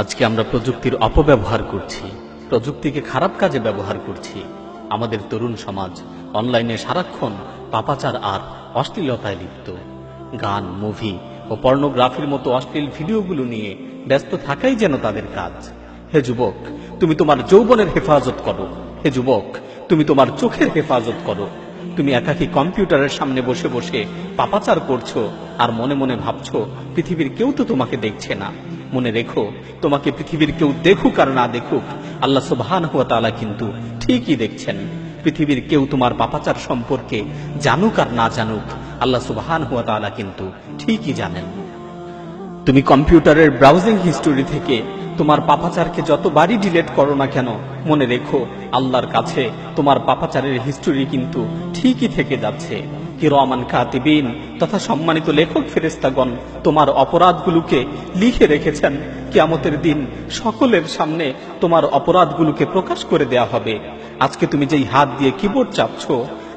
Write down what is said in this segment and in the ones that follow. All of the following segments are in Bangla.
আজকে আমরা প্রযুক্তির অপব্যবহার করছি, প্রযুক্তিকে খারাপ কাজে ব্যবহার করছি। আমাদের তরুণ সমাজ অনলাইনে সারাক্ষণ পাপাচার আর অশ্লীলতায় লিপ্ত। গান, মুভি ও পর্নোগ্রাফির মতো অশ্লীল ভিডিওগুলো নিয়ে ব্যস্ত থাকাই যেন তাদের কাজ। হে যুবক, তুমি তোমার যৌবনের হেফাজত করো। হে যুবক, তুমি তোমার চোখের হেফাজত করো। তুমি একাকী কম্পিউটারের সামনে বসে বসে পাপাচার করছো আর মনে মনে ভাবছো পৃথিবীর কেউ তো তোমাকে দেখছে না। মনে রেখো, তোমাকে পৃথিবীর কেউ দেখুক আর না দেখুক, আল্লাহ সুবহানাহু ওয়া তাআলা কিন্তু ঠিকই দেখছেন। পৃথিবীর কেউ তোমার পাপাচার সম্পর্কে জানুক আর না জানুক, আল্লাহ সুবহানাহু ওয়া তাআলা কিন্তু ঠিকই জানেন। তুমি কম্পিউটারের ব্রাউজিং হিস্টোরি থেকে তোমার পাপাচারকে যতবারই ডিলিট করো না কেন, মনে রেখো আল্লাহর কাছে তোমার পাপাচারের হিস্টোরি কিন্তু ঠিকই থেকে যাচ্ছে। কিরামান কাতিবিন তথা সম্মানিত লেখক ফেরেশতাগণ তোমার অপরাধগুলোকে লিখে রেখেছেন। কিয়ামতের দিন সকলের সামনে তোমার অপরাধগুলোকে প্রকাশ করে দেয়া হবে। আজকে তুমি যেই হাত দিয়ে কিবোর্ড চাপছো,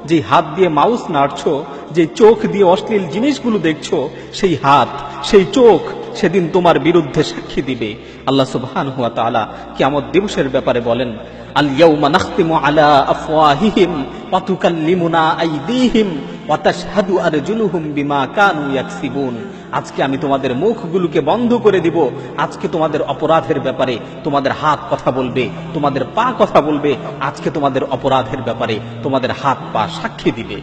যেই হাত দিয়ে মাউস নাড়ছো, যেই চোখ দিয়ে অশ্লীল জিনিসগুলো দেখছো, সেই হাত, সেই চোখ সেদিন তোমার বিরুদ্ধে সাক্ষী দিবে। আল্লাহ সুবহানাহু ওয়া তাআলা কিয়ামত দিবসের ব্যাপারে বলেন, আল ইয়াউমা নাখতিমু আলা আফওয়াহিহিম ওয়া তুকাল্লিমুনা আইদিহিম ওয়া তাশহাদু আরজুলুহুম বিমা কানু ইয়াকসিবুন। আজকে আমি তোমাদের মুখগুলোকে বন্ধ করে দিব। আজকে তোমাদের অপরাধের ব্যাপারে তোমাদের হাত কথা বলবে, তোমাদের পা কথা বলবে। আজকে তোমাদের অপরাধের ব্যাপারে তোমাদের হাত পা সাক্ষী দিবে।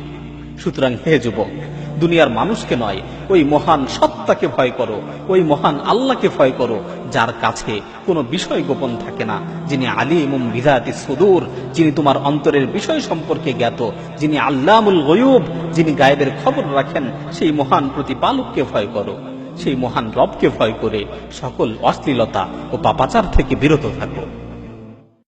সুতরাং হে যুবক, দুনিয়ার মানুষকে নয়, ওই মহান সত্তাকে ভয় করো, ওই মহান আল্লাহকে ভয় করো, যার কাছে কোনো বিষয় গোপন থাকে না, যিনি আলিমুম বিযাতিস সুদূর, যিনি তোমার অন্তরের বিষয় সম্পর্কে জ্ঞাত, যিনি আল্লামুল গায়ুব, যিনি গায়েবের খবর রাখেন। সেই মহান প্রতিপালককে ভয় করো, সেই মহান রবকে ভয় করে সকল অশ্লীলতা ও পাপাচার থেকে বিরত থাকো।